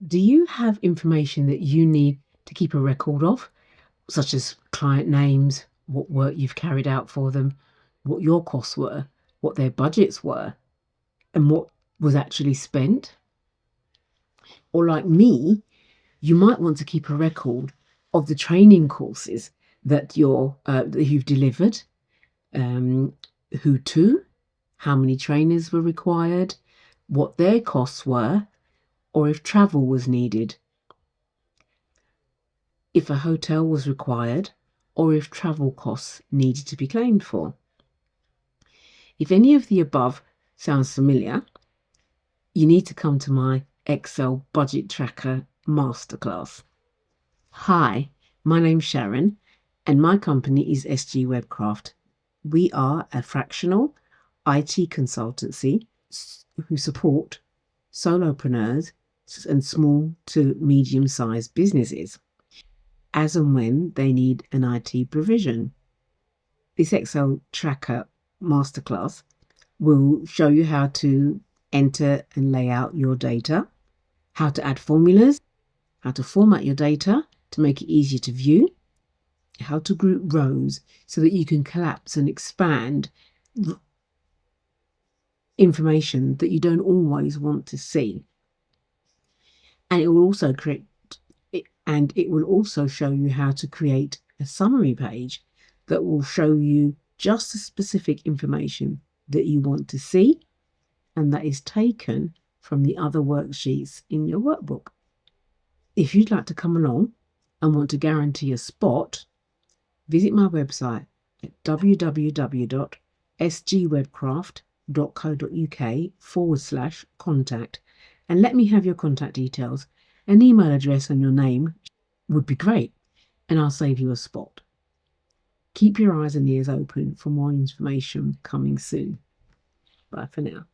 Do you have information that you need to keep a record of, such as client names, what work you've carried out for them, what your costs were, what their budgets were, and what was actually spent? Or like me, you might want to keep a record of the training courses that you've delivered, who to, how many trainers were required, what their costs were, or if travel was needed, if a hotel was required, or if travel costs needed to be claimed for. If any of the above sounds familiar, you need to come to my Excel budget tracker masterclass. Hi, my name's Sharon, and my company is SG Webcraft. We are a fractional IT consultancy who support solopreneurs and small to medium-sized businesses as and when they need an IT provision. This Excel tracker masterclass will show you how to enter and lay out your data, how to add formulas, how to format your data to make it easier to view, how to group rows so that you can collapse and expand information that you don't always want to see. And it will also show you how to create a summary page that will show you just the specific information that you want to see and that is taken from the other worksheets in your workbook. If you'd like to come along and want to guarantee a spot, visit my website at www.sgwebcraft.co.uk/contact and let me have your contact details. An email address and your name would be great, and I'll save you a spot. Keep your eyes and ears open for more information coming soon. Bye for now.